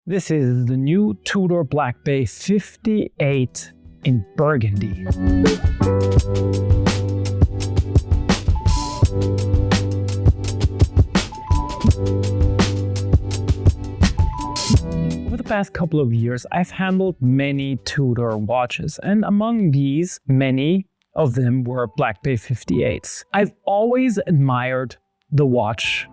This is the new Tudor Black Bay 58 in Burgundy. Over the past couple of years, I've handled many Tudor watches, and among these, many of them were Black Bay 58s. I've always admired the watch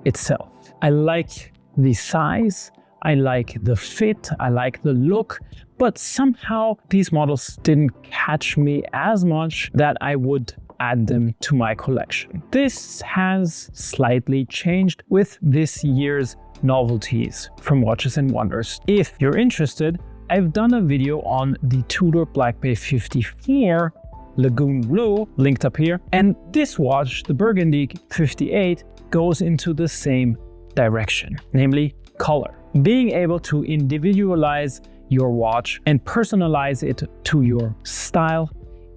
itself. I like the size, I like the fit, I like the look, but somehow these models didn't catch me as much that I would add them to my collection. This has slightly changed with this year's novelties from Watches and Wonders. If you're interested, I've done a video on the Tudor Black Bay 54 Lagoon Blue, linked up here, and this watch, the Burgundy 58, goes into the same direction, namely color. Being able to individualize your watch and personalize it to your style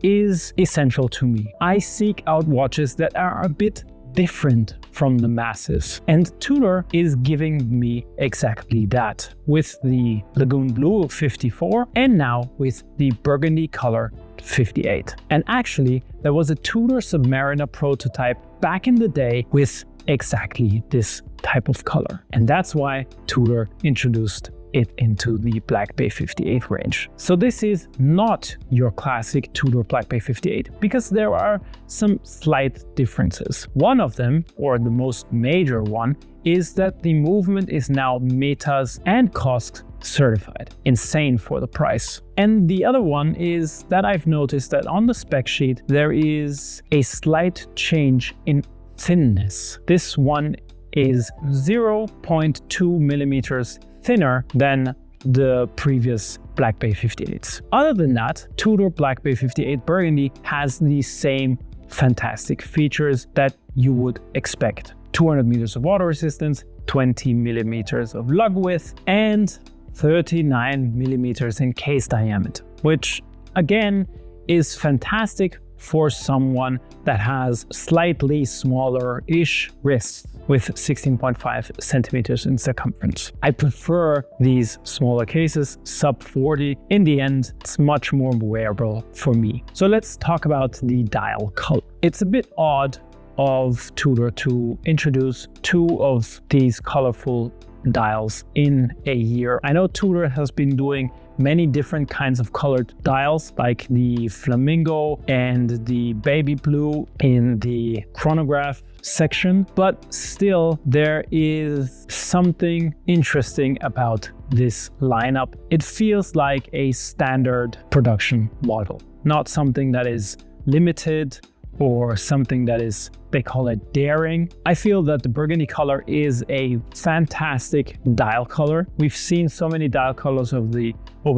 is essential to me. I seek out watches that are a bit different from the masses, and Tudor is giving me exactly that with the Lagoon Blue 54 and now with the Burgundy color 58. And actually, there was a Tudor Submariner prototype back in the day with exactly this type of color. And that's why Tudor introduced it into the Black Bay 58 range. So this is not your classic Tudor Black Bay 58 because there are some slight differences. One of them, or the most major one, is that the movement is now METAS and COSC certified. Insane for the price. And the other one is that I've noticed that on the spec sheet there is a slight change in thinness. This one is 0.2 millimeters thinner than the previous Black Bay 58s. Other than that, Tudor Black Bay 58 Burgundy has the same fantastic features that you would expect. 200 meters of water resistance, 20 millimeters of lug width, and 39 millimeters in case diameter, which again is fantastic for someone that has slightly smaller-ish wrists with 16.5 centimeters in circumference. I prefer these smaller cases, sub 40. In the end, it's much more wearable for me. So let's talk about the dial color. It's a bit odd of Tudor to introduce two of these colorful dials in a year. I know Tudor has been doing many different kinds of colored dials, like the flamingo and the baby blue in the chronograph section, but still there is something interesting about this lineup. It feels like a standard production model, not something that is limited or something that is, they call it daring. I feel that the Burgundy color is a fantastic dial color. We've seen so many dial colors over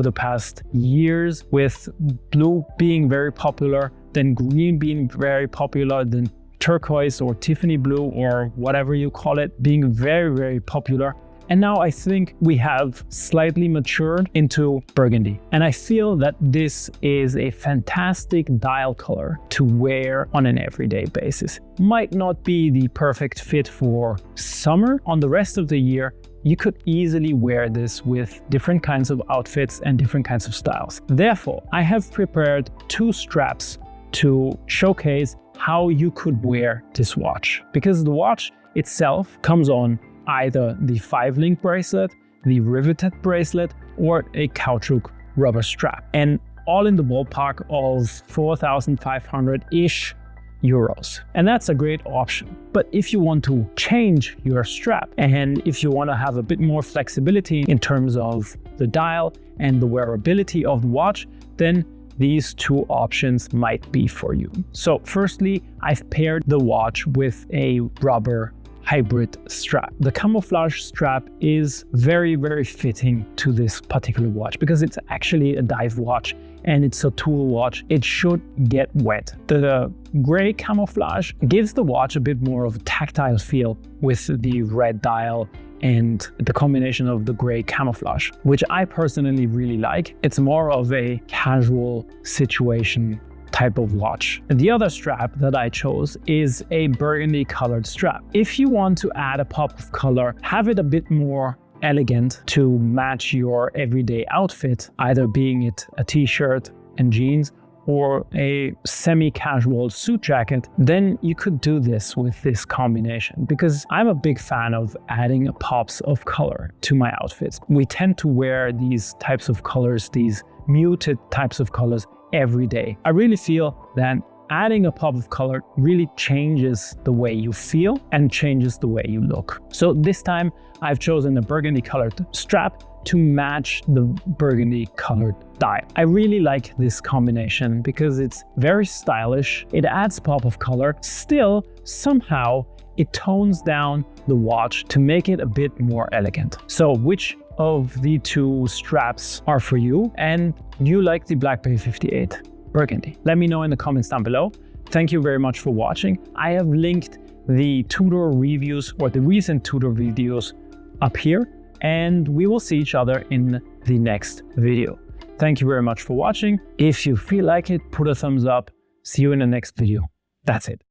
the past years, with blue being very popular, then green being very popular, then turquoise or Tiffany blue or whatever you call it being very, very popular. And now I think we have slightly matured into Burgundy. And I feel that this is a fantastic dial color to wear on an everyday basis. Might not be the perfect fit for summer. On the rest of the year, you could easily wear this with different kinds of outfits and different kinds of styles. Therefore, I have prepared two straps to showcase how you could wear this watch. Because the watch itself comes on either the 5-link bracelet, the riveted bracelet, or a caoutchouc rubber strap. And all in the ballpark of 4,500-ish euros. And that's a great option. But if you want to change your strap, and if you want to have a bit more flexibility in terms of the dial and the wearability of the watch, then these two options might be for you. So firstly, I've paired the watch with a rubber hybrid strap. The camouflage strap is very, very fitting to this particular watch because it's actually a dive watch and it's a tool watch. It should get wet. The gray camouflage gives the watch a bit more of a tactile feel with the red dial and the combination of the gray camouflage, which I personally really like. It's more of a casual situation type of watch. The other strap that I chose is a burgundy colored strap. If you want to add a pop of color, have it a bit more elegant to match your everyday outfit, either being it a t-shirt and jeans or a semi-casual suit jacket, then you could do this with this combination, because I'm a big fan of adding pops of color to my outfits. We tend to wear these types of colors, these muted types of colors every day. I really feel that adding a pop of color really changes the way you feel and changes the way you look. So this time I've chosen a burgundy colored strap to match the burgundy colored dye. I really like this combination because it's very stylish. It adds pop of color. Still, somehow it tones down the watch to make it a bit more elegant. So which of the two straps are for you, and do you like the Black Bay 58 Burgundy? Let me know in the comments down below. Thank you very much for watching. I have linked the Tudor reviews or the recent Tudor videos up here, and we will see each other in the next video. Thank you very much for watching. If you feel like it, put a thumbs up. See you in the next video. That's it.